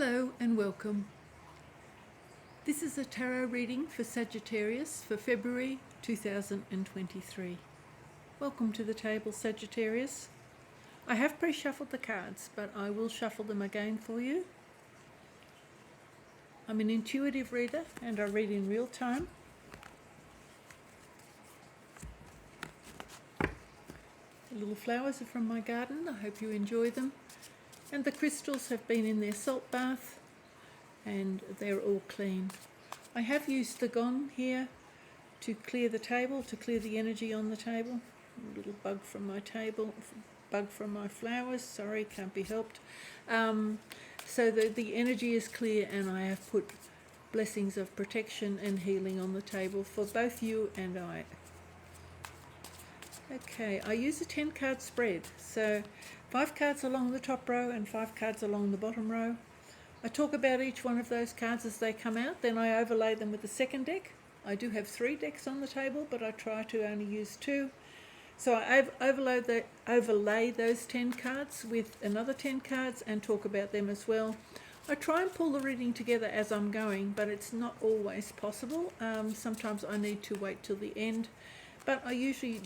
Hello and welcome. This is a tarot reading for Sagittarius for February 2023. Welcome to the table, Sagittarius. I have pre-shuffled the cards, but I will shuffle them again for you. I'm an intuitive reader and I read in real time. The little flowers are from my garden. I hope you enjoy them. And the crystals have been in their salt bath and they're all clean. I have used the gong here to clear the table, to clear the energy on the table. A little bug from my table, bug from my flowers, sorry, can't be helped. So the energy is clear, and I have put blessings of protection and healing on the table for both you and I. Okay, I use a 10 card spread, so 5 cards along the top row and 5 cards along the bottom row. I talk about each one of those cards as they come out, then I overlay them with the second deck. I do have 3 decks on the table, but I try to only use 2. So I overlay those 10 cards with another 10 cards and talk about them as well. I try and pull the reading together as I'm going, but it's not always possible. Sometimes I need to wait till the end, but I usually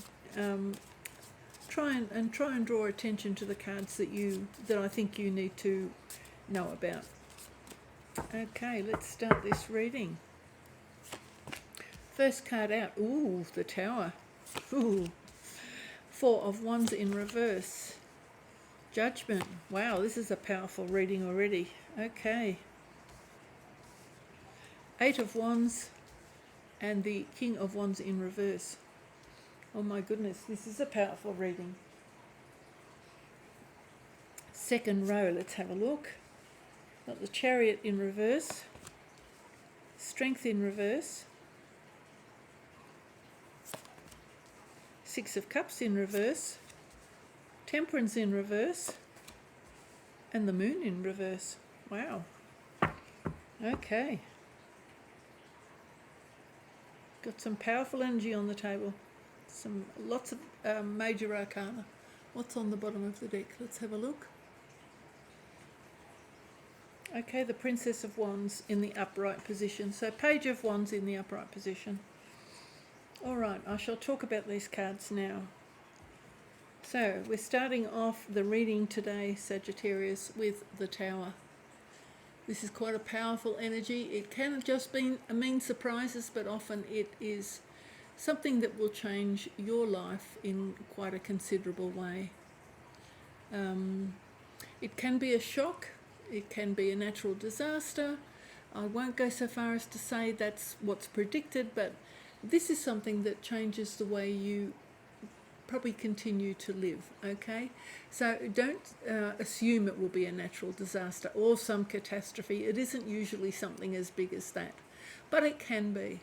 try and draw attention to the cards that I think you need to know about. Okay, let's start this reading. First card out, ooh, the Tower. Ooh, 4 of Wands in reverse. Judgment. Wow, this is a powerful reading already. Okay. 8 of Wands and the King of Wands in reverse. Oh my goodness, this is a powerful reading. Second row, let's have a look. Got the Chariot in reverse, Strength in reverse, 6 of Cups in reverse, Temperance in reverse, and the Moon in reverse. Wow. Okay. Got some powerful energy on the table. Lots of major arcana. What's on the bottom of the deck? Let's have a look. Okay, the Princess of Wands in the upright position. So Page of Wands in the upright position. All right, I shall talk about these cards now. So we're starting off the reading today, Sagittarius, with the Tower. This is quite a powerful energy. It can just mean surprises, but often it is something that will change your life in quite a considerable way. It can be a shock. It can be a natural disaster. I won't go so far as to say that's what's predicted, but this is something that changes the way you probably continue to live, okay? So don't assume it will be a natural disaster or some catastrophe. It isn't usually something as big as that, but it can be.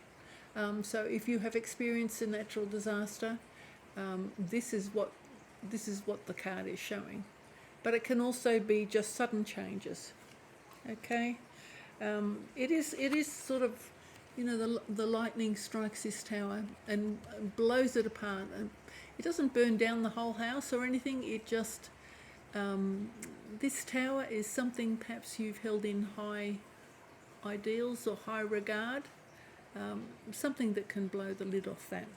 So if you have experienced a natural disaster, this is what the card is showing. But it can also be just sudden changes. Okay, it is sort of, you know, the lightning strikes this tower and blows it apart. And it doesn't burn down the whole house or anything. It just this tower is something perhaps you've held in high ideals or high regard. Something that can blow the lid off that.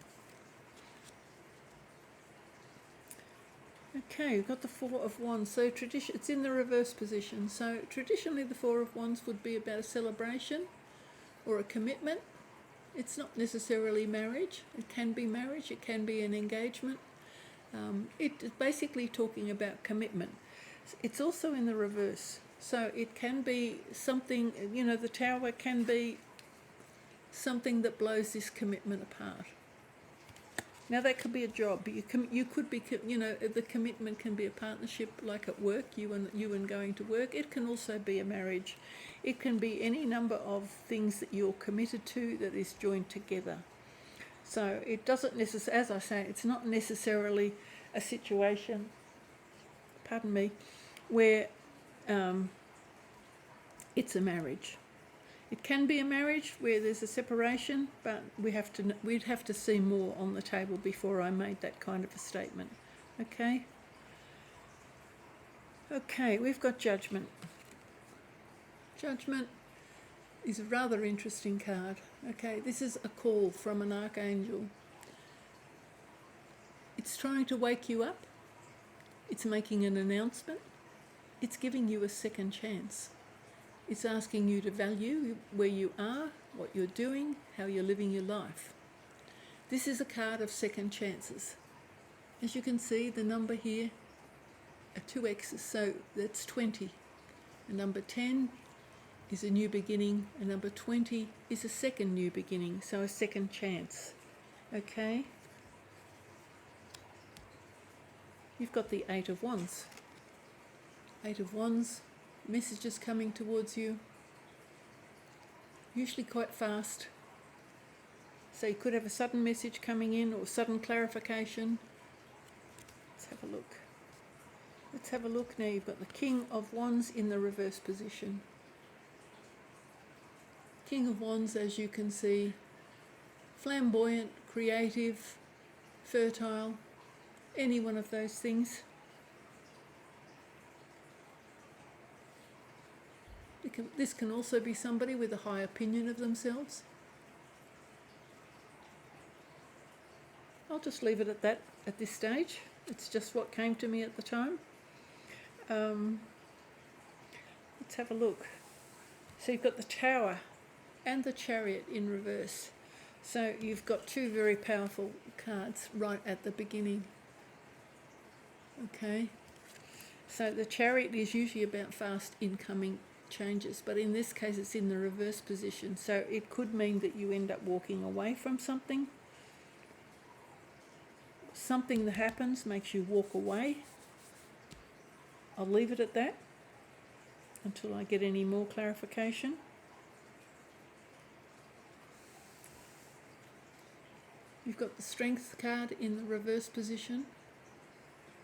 Okay, we've got the 4 of Wands. So it's in the reverse position. So traditionally the 4 of Wands would be about a celebration or a commitment. It's not necessarily marriage. It can be marriage. It can be an engagement. It's basically talking about commitment. It's also in the reverse. So it can be something, you know, the Tower can be something that blows this commitment apart. Now that could be a job. You could be, you know, the commitment can be a partnership, like at work, you and going to work. It can also be a marriage. It can be any number of things that you're committed to that is joined together. So it doesn't necessarily, as I say, it's not necessarily a situation, pardon me, where it's a marriage. It can be a marriage where there's a separation, but we'd have to see more on the table before I made that kind of a statement. Okay? Okay, we've got Judgment. Judgment is a rather interesting card. Okay, this is a call from an archangel. It's trying to wake you up. It's making an announcement. It's giving you a second chance. It's asking you to value where you are, what you're doing, how you're living your life. This is a card of second chances. As you can see, the number here are 2 X's, so that's 20. And number 10 is a new beginning, and number 20 is a second new beginning, so a second chance. Okay? You've got the 8 of Wands. 8 of Wands, messages coming towards you, usually quite fast. So you could have a sudden message coming in or sudden clarification. Let's have a look. Let's have a look now. You've got the King of Wands in the reverse position. King of Wands, as you can see, flamboyant, creative, fertile, any one of those things. This can also be somebody with a high opinion of themselves. I'll just leave it at that at this stage. It's just what came to me at the time. Let's have a look. So you've got the Tower and the Chariot in reverse. So you've got 2 very powerful cards right at the beginning. Okay. So the Chariot is usually about fast incoming changes, but in this case it's in the reverse position. So it could mean that you end up walking away from something. Something that happens makes you walk away. I'll leave it at that until I get any more clarification. You've got the Strength card in the reverse position.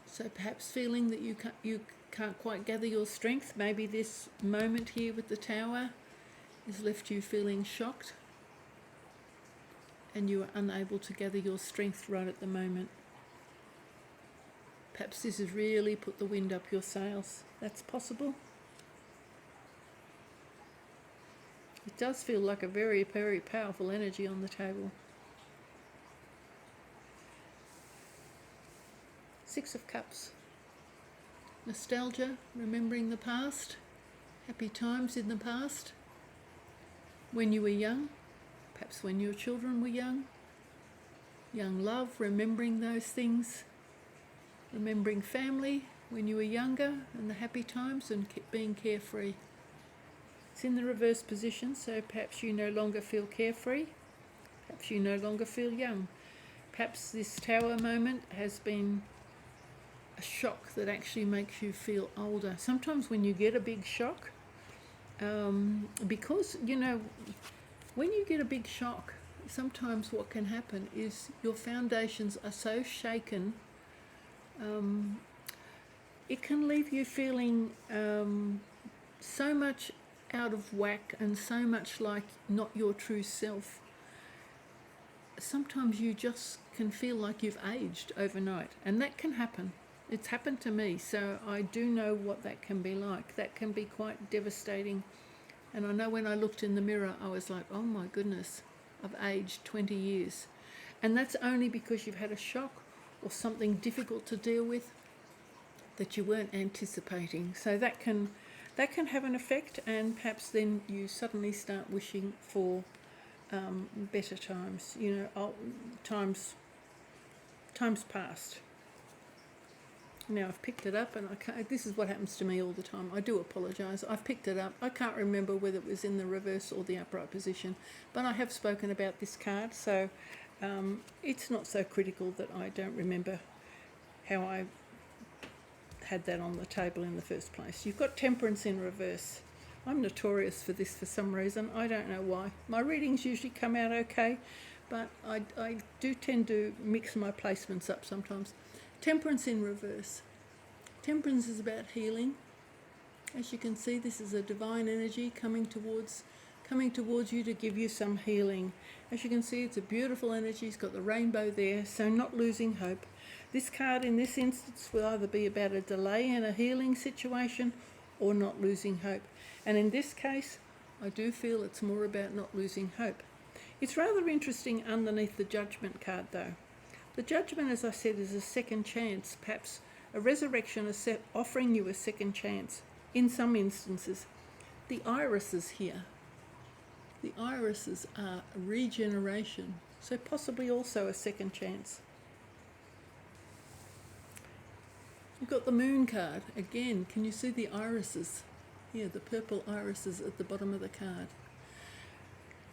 So perhaps feeling that you can't quite gather your strength. Maybe this moment here with the Tower has left you feeling shocked and you are unable to gather your strength right at the moment. Perhaps this has really put the wind up your sails. That's possible. It does feel like a very, very powerful energy on the table. 6 of Cups. Nostalgia, remembering the past, happy times in the past, when you were young, perhaps when your children were young love, remembering those things, remembering family when you were younger and the happy times and being carefree. It's in the reverse position, so perhaps you no longer feel carefree, perhaps you no longer feel young. Perhaps this Tower moment has been a shock that actually makes you feel older. Sometimes when you get a big shock, because, you know, when you get a big shock, sometimes what can happen is your foundations are so shaken, it can leave you feeling so much out of whack and so much like not your true self. Sometimes you just can feel like you've aged overnight, and that can happen. It's happened to me, so I do know what that can be like. That can be quite devastating. And I know when I looked in the mirror, I was like, oh my goodness, I've aged 20 years. And that's only because you've had a shock or something difficult to deal with that you weren't anticipating. So that can have an effect, and perhaps then you suddenly start wishing for better times, you know, times past. Now I've picked it up, and this is what happens to me all the time. I do apologise. I've picked it up. I can't remember whether it was in the reverse or the upright position, but I have spoken about this card, so it's not so critical that I don't remember how I had that on the table in the first place. You've got Temperance in reverse. I'm notorious for this for some reason. I don't know why. My readings usually come out okay, but I do tend to mix my placements up sometimes. Temperance in reverse. Temperance is about healing. As you can see, this is a divine energy coming towards you to give you some healing. As you can see, it's a beautiful energy. It's got the rainbow there, so not losing hope. This card in this instance will either be about a delay in a healing situation, or not losing hope. And in this case, I do feel it's more about not losing hope. It's rather interesting underneath the Judgment card though. The Judgment, as I said, is a second chance, perhaps a resurrection, offering you a second chance. In some instances, the irises here. The irises are regeneration, so possibly also a second chance. You've got the Moon card. Again, can you see the irises? Here, the purple irises at the bottom of the card.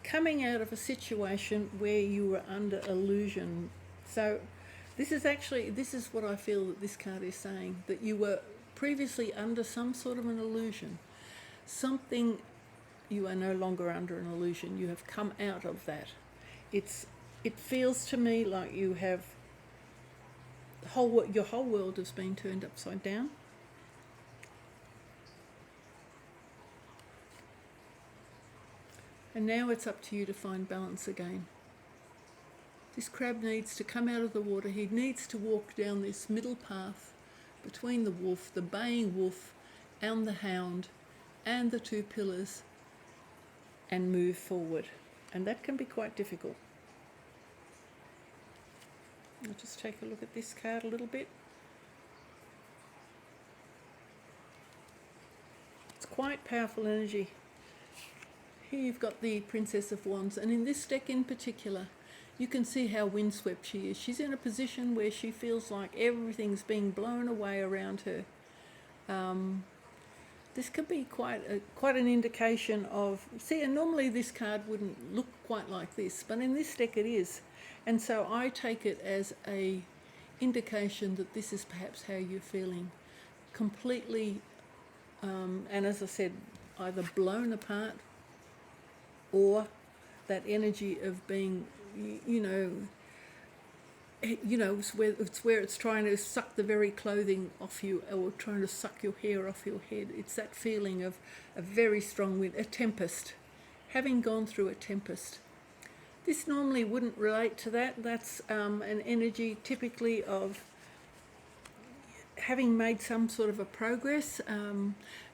Coming out of a situation where you were under illusion. So this is what I feel that this card is saying, that you were previously under some sort of an illusion. You are no longer under an illusion. You have come out of that. It feels to me like you have your whole world has been turned upside down. And now it's up to you to find balance again. This crab needs to come out of the water. He needs to walk down this middle path between the wolf, the baying wolf, and the hound, and the two pillars, and move forward. And that can be quite difficult. I'll just take a look at this card a little bit. It's quite powerful energy. Here you've got the Princess of Wands, and in this deck in particular, you can see how windswept she is. She's in a position where she feels like everything's being blown away around her. This could be quite an indication of... See, and normally this card wouldn't look quite like this, but in this deck it is. And so I take it as a indication that this is perhaps how you're feeling. Completely, and as I said, either blown apart, or that energy of being, it's where it's trying to suck the very clothing off you, or trying to suck your hair off your head. It's that feeling of a very strong wind, a tempest, having gone through a tempest. This normally wouldn't relate to that. That's an energy typically of having made some sort of a progress.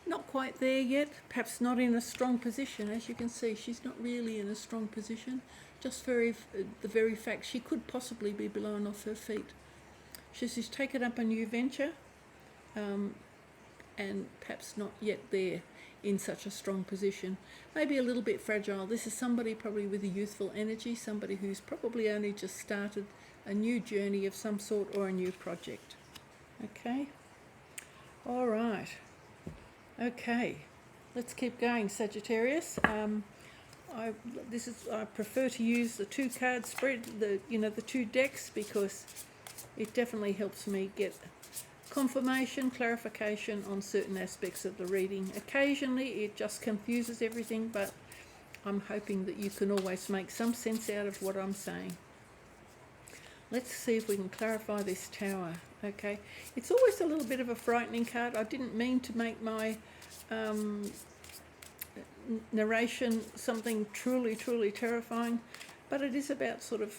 Not quite there yet, perhaps not in a strong position. As you can see, she's not really in a strong position. Just the very fact she could possibly be blown off her feet. She's taken up a new venture, and perhaps not yet there in such a strong position. Maybe a little bit fragile. This is somebody probably with a youthful energy, somebody who's probably only just started a new journey of some sort or a new project. Okay? All right. Okay, let's keep going, Sagittarius. I prefer to use the 2-card spread, the 2 decks, because it definitely helps me get confirmation, clarification on certain aspects of the reading. Occasionally it just confuses everything, but I'm hoping that you can always make some sense out of what I'm saying. Let's see if we can clarify this Tower. Okay, it's always a little bit of a frightening card. I didn't mean to make my narration something truly terrifying, but it is about sort of,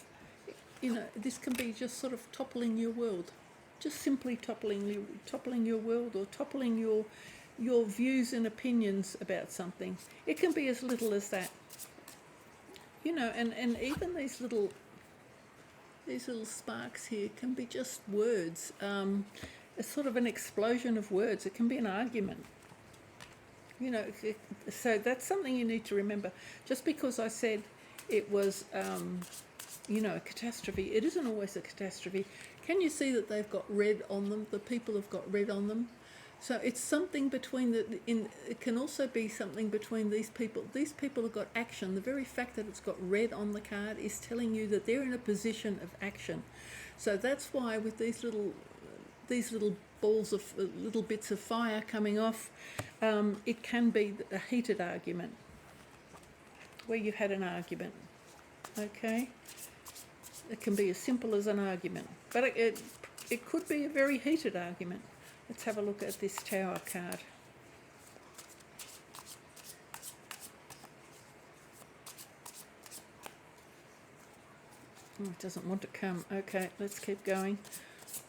this can be just sort of toppling your world, just simply toppling your world, or toppling your views and opinions about something. It can be as little as that, and even these little sparks here can be just words. It's sort of an explosion of words. It can be an argument. So that's something you need to remember. Just because I said it was, a catastrophe, it isn't always a catastrophe. Can you see that they've got red on them? The people have got red on them. So it's something between it can also be something between these people. These people have got action. The very fact that it's got red on the card is telling you that they're in a position of action. So that's why with these little balls of little bits of fire coming off, it can be a heated argument where you've had an argument. Okay, it can be as simple as an argument, but it could be a very heated argument. Let's have a look at this Tower card. It doesn't want to come. Okay, let's keep going.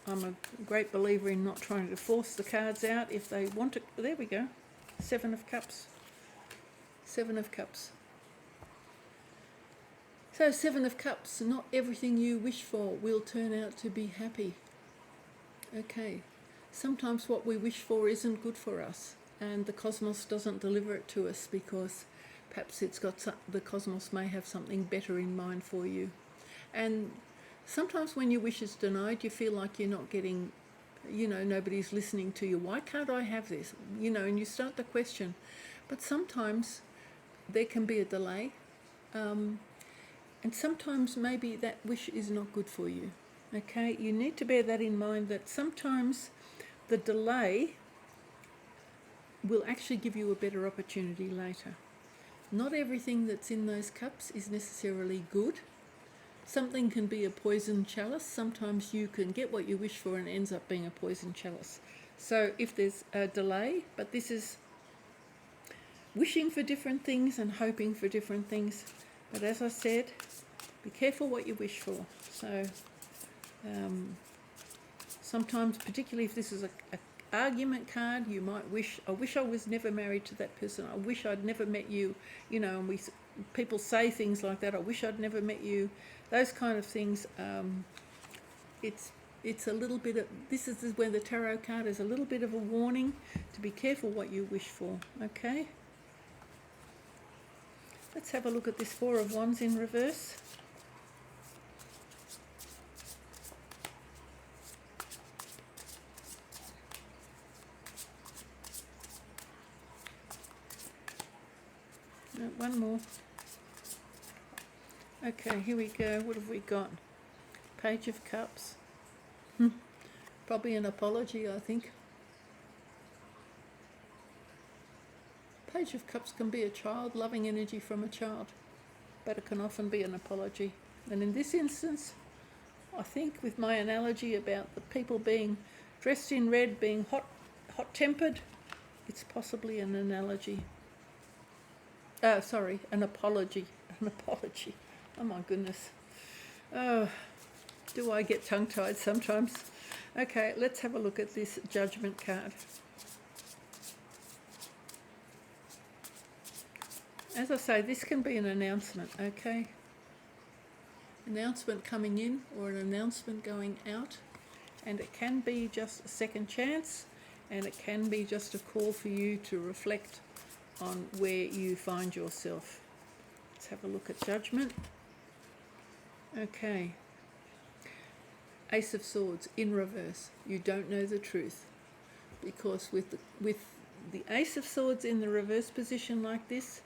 I'm a great believer in not trying to force the cards out if they want to. There we go. Seven of Cups. Seven of Cups. So, Seven of Cups, not everything you wish for will turn out to be happy. Okay, sometimes what we wish for isn't good for us, and the cosmos doesn't deliver it to us because perhaps the cosmos may have something better in mind for you. And sometimes when your wish is denied, you feel like you're not getting, nobody's listening to you. Why can't I have this? And you start to question. But sometimes there can be a delay. And sometimes maybe that wish is not good for you. Okay, you need to bear that in mind, that sometimes the delay will actually give you a better opportunity later. Not everything that's in those cups is necessarily good. Something can be a poison chalice. Sometimes you can get what you wish for and it ends up being a poison chalice. So if there's a delay, but this is wishing for different things and hoping for different things. But as I said, be careful what you wish for. So sometimes, particularly if this is a argument card, you might wish, I wish I was never married to that person. I wish I'd never met you. And people say things like that. I wish I'd never met you. Those kind of things. It's a little bit of, this is where the tarot card is a little bit of a warning to be careful what you wish for. Okay. Let's have a look at this Four of Wands in reverse. No, one more. Okay, here we go. What have we got? Page of Cups. Probably an apology, I think. Page of Cups can be a child, loving energy from a child, but it can often be an apology. And in this instance, I think with my analogy about the people being dressed in red, being hot-tempered, it's possibly an analogy. An apology. An apology. Oh my goodness. Oh, do I get tongue-tied sometimes? Okay, let's have a look at this Judgment card. As I say, this can be an announcement, okay? Announcement coming in or an announcement going out. And it can be just a second chance, and it can be just a call for you to reflect on where you find yourself. Let's have a look at Judgment. Okay. Ace of Swords in reverse. You don't know the truth. Because with the Ace of Swords in the reverse position like this,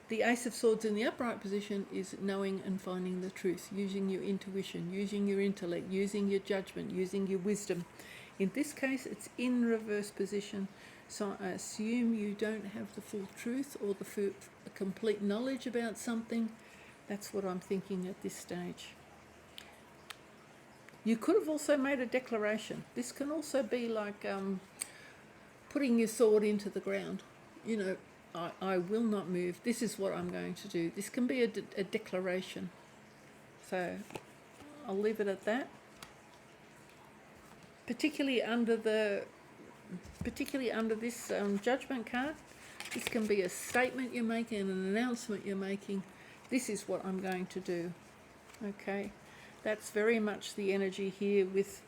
the Ace of Swords in the upright position is knowing and finding the truth, using your intuition, using your intellect, using your judgment, using your wisdom. In this case, it's in reverse position, so I assume you don't have the full truth or the complete knowledge about something. That's what I'm thinking at this stage. You could have also made a declaration. This can also be like putting your sword into the ground. I will not move. This is what I'm going to do. This can be a declaration. So I'll leave it at that. Particularly under this Judgment card, this can be a statement you're making, an announcement you're making. This is what I'm going to do. Okay, that's very much the energy here with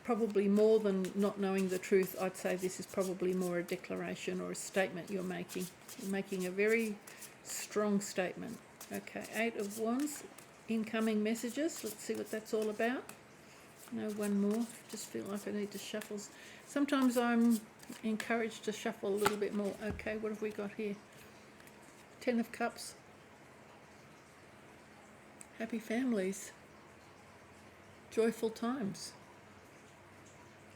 probably more than not knowing the truth. I'd say this is probably more a declaration or a statement you're making. You're making a very strong statement. Okay, Eight of Wands, incoming messages. Let's see what that's all about. No, one more. Just feel like I need to shuffle. Sometimes I'm encouraged to shuffle a little bit more. Okay, what have we got here? Ten of Cups. Happy families. Joyful times.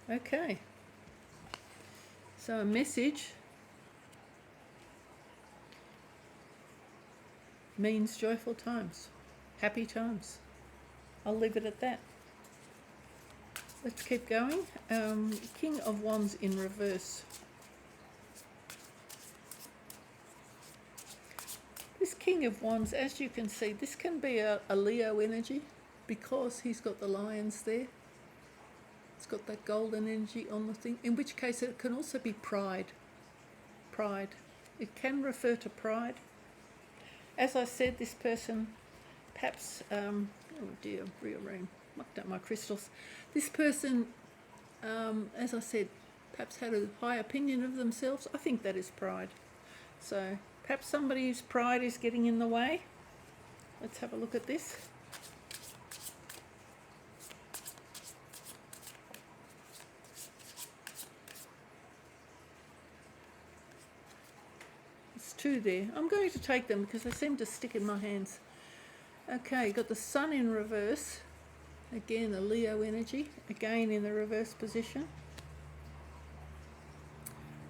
Okay. So a message means joyful times. Happy times. I'll leave it at that. Let's keep going. King of Wands in reverse. This King of Wands, as you can see, this can be a Leo energy because he's got the lions there. It's got that golden energy on the thing, in which case it can also be pride. Pride. It can refer to pride. As I said, this person perhaps, oh dear, rearrange, mucked up my crystals. This person, as I said, perhaps had a high opinion of themselves. I think that is pride. So perhaps somebody's pride is getting in the way. Let's have a look at this. There's two there. I'm going to take them because they seem to stick in my hands. Okay, got the sun in reverse. Again, a Leo energy, again in the reverse position.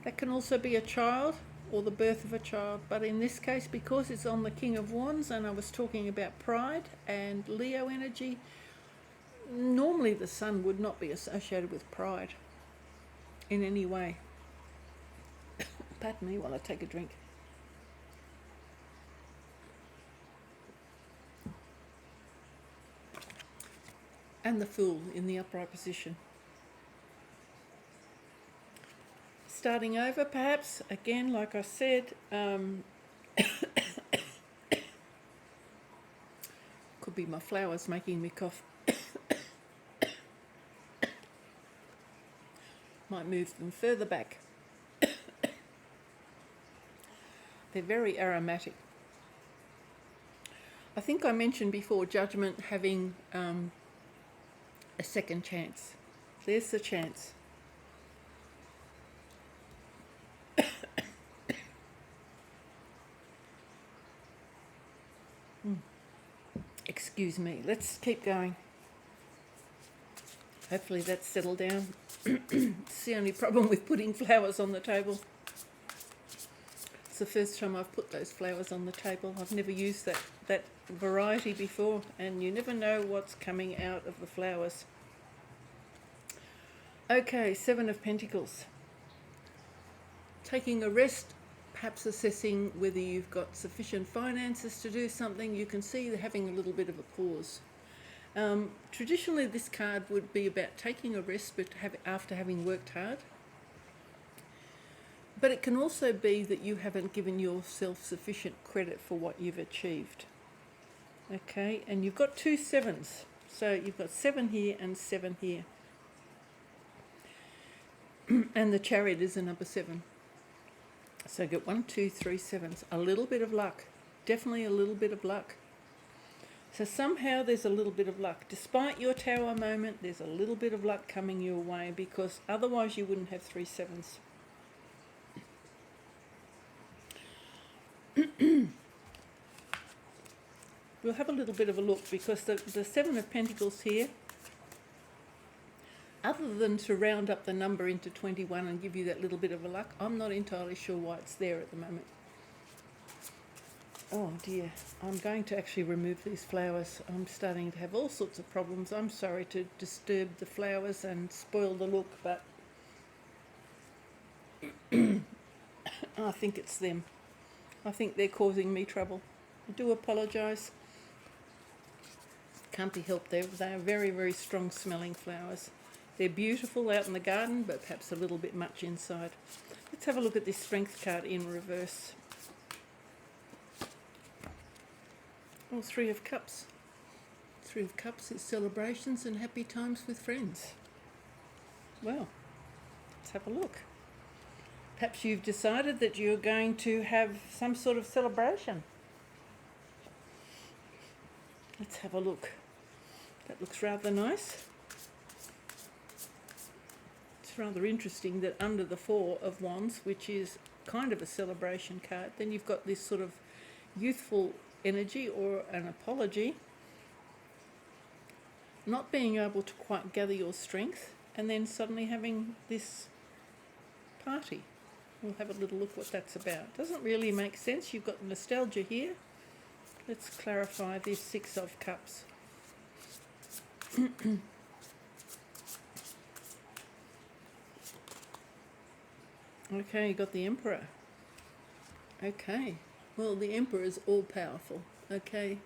That can also be a child or the birth of a child, but in this case, because it's on the King of Wands and I was talking about pride and Leo energy, normally the sun would not be associated with pride in any way. Pardon me while I take a drink. And the Fool in the upright position. Starting over perhaps, again like I said, could be my flowers making me cough. Might move them further back. They're very aromatic. I think I mentioned before Judgment having a second chance. There's the chance. Excuse me, let's keep going. Hopefully that's settled down. It's the only problem with putting flowers on the table. It's the first time I've put those flowers on the table. I've never used that variety before, and you never know what's coming out of the flowers. Okay, Seven of Pentacles. Taking a rest, perhaps assessing whether you've got sufficient finances to do something. You can see they're having a little bit of a pause. Traditionally, this card would be about taking a rest but after having worked hard. But it can also be that you haven't given yourself sufficient credit for what you've achieved. Okay, and you've got two sevens. So you've got 7 here and 7 here. And the Chariot is a number 7. So get 1, 2, 3 sevens. A little bit of luck. Definitely a little bit of luck. So somehow there's a little bit of luck. Despite your Tower moment, there's a little bit of luck coming your way, because otherwise you wouldn't have 3 sevens. We'll have a little bit of a look, because the 7 of Pentacles here, other than to round up the number into 21 and give you that little bit of a luck, I'm not entirely sure why it's there at the moment. Oh dear, I'm going to actually remove these flowers. I'm starting to have all sorts of problems. I'm sorry to disturb the flowers and spoil the look, but I think it's them. I think they're causing me trouble. I do apologise. Can't be helped. They are very, very strong smelling flowers. They're beautiful out in the garden, but perhaps a little bit much inside. Let's have a look at this Strength card in reverse. Oh, 3 of Cups. 3 of Cups is celebrations and happy times with friends. Well, let's have a look. Perhaps you've decided that you're going to have some sort of celebration. Let's have a look. That looks rather nice. It's rather interesting that under the 4 of Wands, which is kind of a celebration card, then you've got this sort of youthful energy or an apology, not being able to quite gather your strength, and then suddenly having this party. We'll have a little look what that's about. Doesn't really make sense. You've got nostalgia here. Let's clarify this 6 of Cups. Okay, you got the Emperor. Okay, well, the Emperor is all-powerful, okay?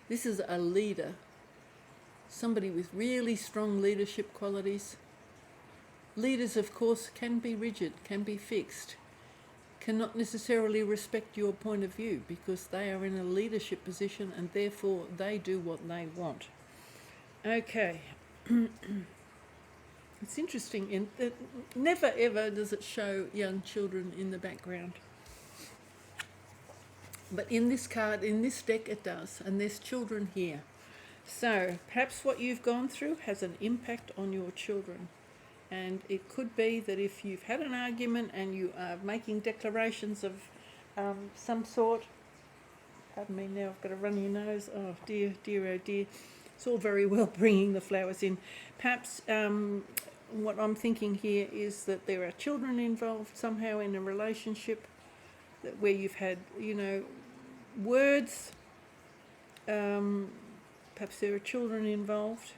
This is a leader, somebody with really strong leadership qualities. Leaders, of course, can be rigid, can be fixed, cannot necessarily respect your point of view because they are in a leadership position and therefore they do what they want. Okay. It's interesting, never ever does it show young children in the background. But in this card, in this deck, it does, and there's children here. So perhaps what you've gone through has an impact on your children. And it could be that if you've had an argument and you are making declarations of some sort, pardon me, now I've got a runny nose, oh dear, dear, oh dear. It's all very well bringing the flowers in. Perhaps what I'm thinking here is that there are children involved somehow in a relationship where you've had, words. Perhaps there are children involved,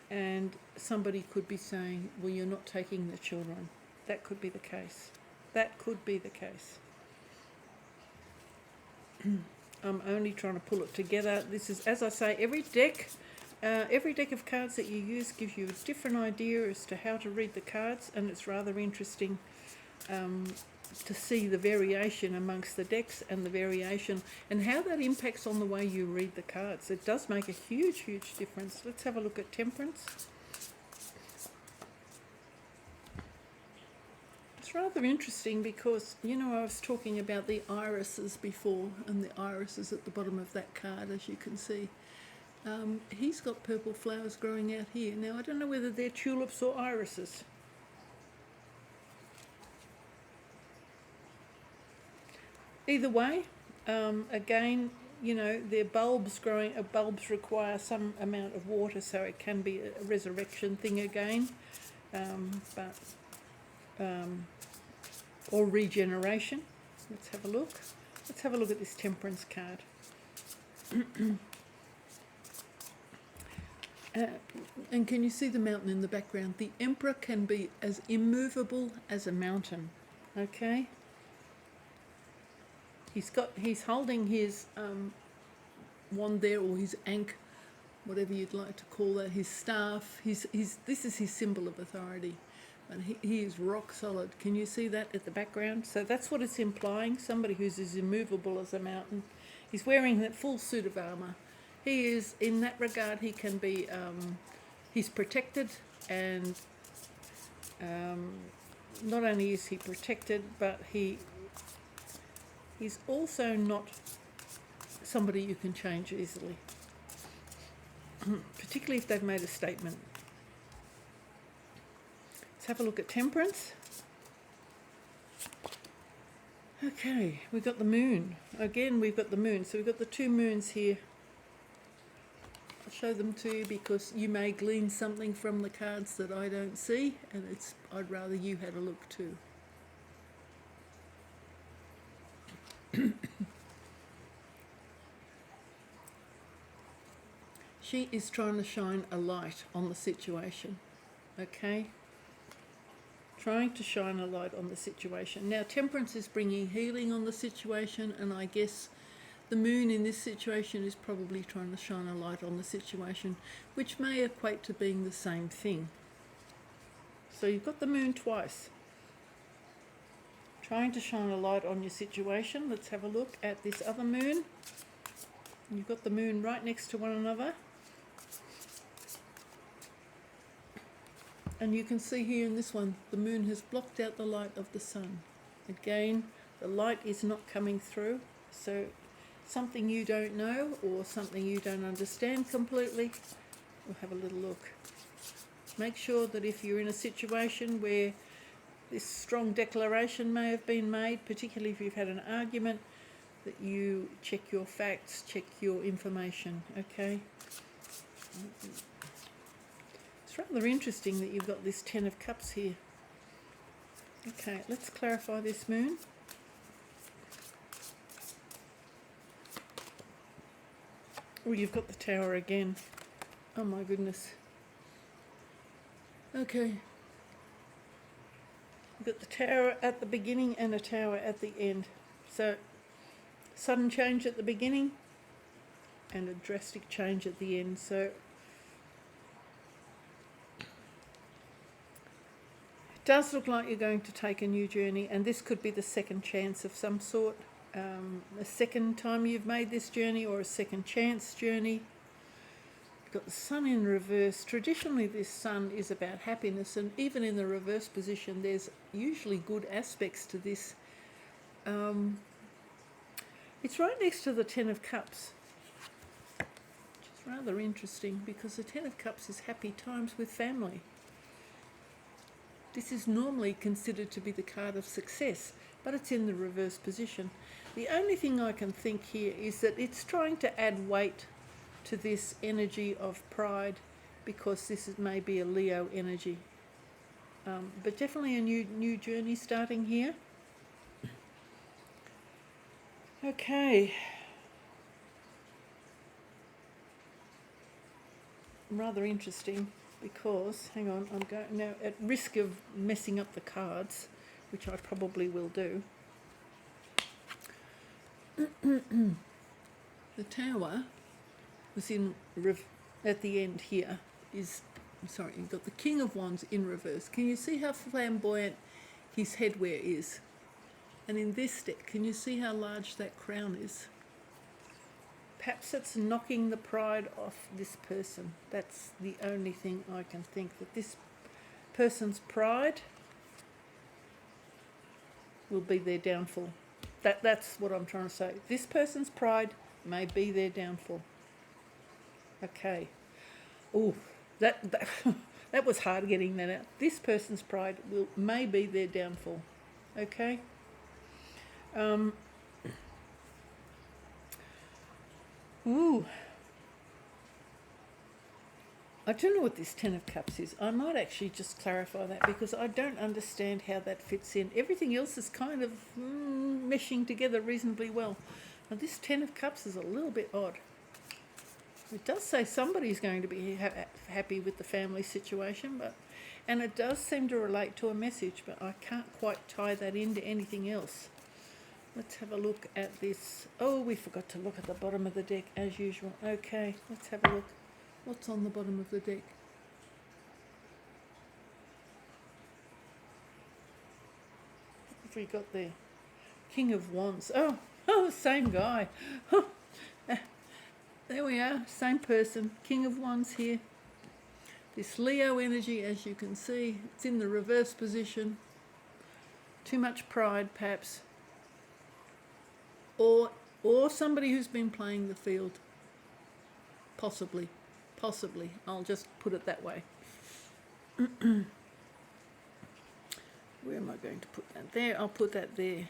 and somebody could be saying, well, you're not taking the children. That could be the case. That could be the case. I'm only trying to pull it together. This is, as I say, every deck of cards that you use gives you a different idea as to how to read the cards, and it's rather interesting to see the variation amongst the decks and the variation and how that impacts on the way you read the cards. It does make a huge, huge difference. Let's have a look at Temperance. It's rather interesting because, I was talking about the irises before, and the irises at the bottom of that card, as you can see. He's got purple flowers growing out here. Now, I don't know whether they're tulips or irises. Either way, again, they're bulbs growing. Bulbs require some amount of water, so it can be a resurrection thing again, or regeneration. Let's have a look. Let's have a look at this Temperance card. And can you see the mountain in the background? The Emperor can be as immovable as a mountain. Okay. He's holding his wand there, or his ankh, whatever you'd like to call that, his staff. This is his symbol of authority, and he is rock solid. Can you see that at the background? So that's what it's implying. Somebody who's as immovable as a mountain. He's wearing that full suit of armour. He is, in that regard, he can be. He's protected, and not only is he protected, but he's also not somebody you can change easily, particularly if they've made a statement. Let's have a look at Temperance. Okay, we've got the moon. Again, we've got the moon. So we've got the two moons here. I'll show them to you because you may glean something from the cards that I don't see, and I'd rather you had a look too. She is trying to shine a light on the situation, okay? Trying to shine a light on the situation. Now, Temperance is bringing healing on the situation, and I guess the moon in this situation is probably trying to shine a light on the situation, which may equate to being the same thing. So you've got the moon twice. Trying to shine a light on your situation. Let's have a look at this other moon. You've got the moon right next to one another. And you can see here in this one, the moon has blocked out the light of the sun. Again, the light is not coming through. So something you don't know or something you don't understand completely, we'll have a little look. Make sure that if you're in a situation where this strong declaration may have been made, particularly if you've had an argument, that you check your facts, check your information, okay? It's rather interesting that you've got this 10 of Cups here. Okay, let's clarify this moon. Oh, you've got the Tower again. Oh my goodness. Okay. You've got the Tower at the beginning and a Tower at the end. So, sudden change at the beginning and a drastic change at the end. So, does look like you're going to take a new journey, and this could be the second chance of some sort. A second time you've made this journey, or a second chance journey. You've got the sun in reverse. Traditionally this sun is about happiness, and even in the reverse position there's usually good aspects to this. It's right next to the Ten of Cups, which is rather interesting because the Ten of Cups is happy times with family. This is normally considered to be the card of success, but it's in the reverse position. The only thing I can think here is that it's trying to add weight to this energy of pride, because this may be a Leo energy. But definitely a new journey starting here. Okay. Rather interesting, because, hang on, I'm going now, at risk of messing up the cards, which I probably will do. The Tower was in at the end here is, sorry, you've got the King of Wands in reverse. Can you see how flamboyant his headwear is? And in this deck, can you see how large that crown is? Perhaps it's knocking the pride off this person. That's the only thing I can think, that this person's pride will be their downfall. That's what I'm trying to say. This person's pride may be their downfall. Okay. Oh, that that was hard getting that out. This person's pride may be their downfall. Okay. Ooh. I don't know what this Ten of Cups is. I might actually just clarify that, because I don't understand how that fits in. Everything else is kind of meshing together reasonably well. Now this Ten of Cups is a little bit odd. It does say somebody's going to be happy with the family situation, and it does seem to relate to a message, but I can't quite tie that into anything else. Let's have a look at this. Oh, we forgot to look at the bottom of the deck as usual. Okay, let's have a look. What's on the bottom of the deck? What have we got there? King of Wands. Oh, same guy. There we are, same person. King of Wands here. This Leo energy, as you can see, it's in the reverse position. Too much pride, perhaps. Or somebody who's been playing the field. Possibly. I'll just put it that way. Where am I going to put that? There, I'll put that there.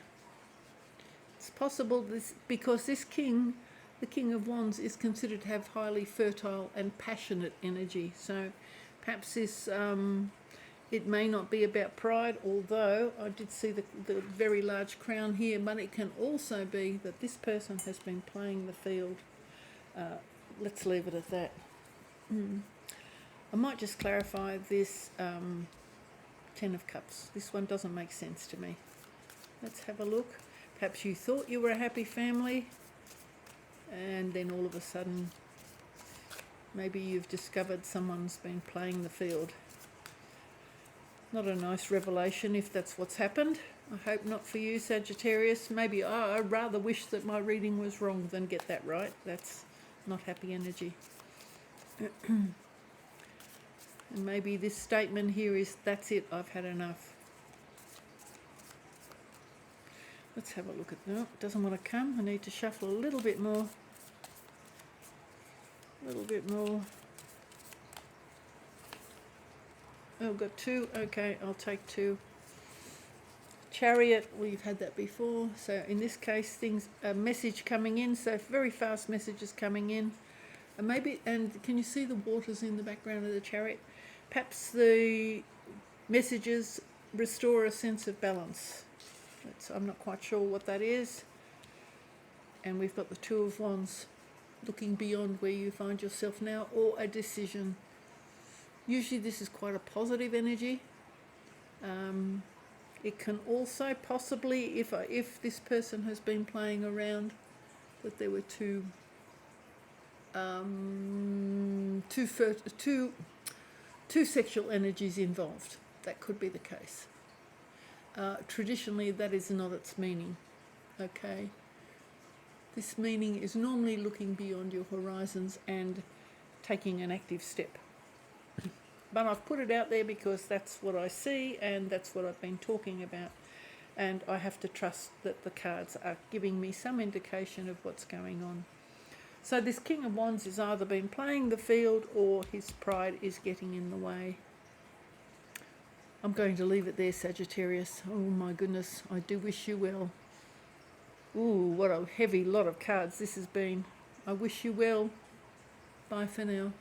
It's possible because this king, the King of Wands, is considered to have highly fertile and passionate energy. So perhaps this, it may not be about pride, although I did see the very large crown here, but it can also be that this person has been playing the field. Let's leave it at that. I might just clarify this Ten of Cups. This one doesn't make sense to me. Let's have a look. Perhaps you thought you were a happy family, and then all of a sudden maybe you've discovered someone's been playing the field. Not a nice revelation if that's what's happened. I hope not for you, Sagittarius. Maybe I rather wish that my reading was wrong than get that right. That's not happy energy. And maybe this statement here is, that's it, I've had enough. Let's have a look at that. No, it doesn't want to come. I need to shuffle a little bit more. Oh, I've got two. Okay, I'll take two. Chariot, we've had that before. So in this case, a message coming in. So very fast messages coming in. And can you see the waters in the background of the Chariot? Perhaps the messages restore a sense of balance. I'm not quite sure what that is. And we've got the Two of Wands, looking beyond where you find yourself now, or a decision. Usually this is quite a positive energy. It can also possibly, if this person has been playing around, that there were two sexual energies involved. that could be the case. Traditionally, that is not its meaning. Okay. This meaning is normally looking beyond your horizons and taking an active step. But I've put it out there because that's what I see and that's what I've been talking about. And I have to trust that the cards are giving me some indication of what's going on. So this King of Wands has either been playing the field or his pride is getting in the way. I'm going to leave it there, Sagittarius. Oh my goodness, I do wish you well. Ooh, what a heavy lot of cards this has been. I wish you well. Bye for now.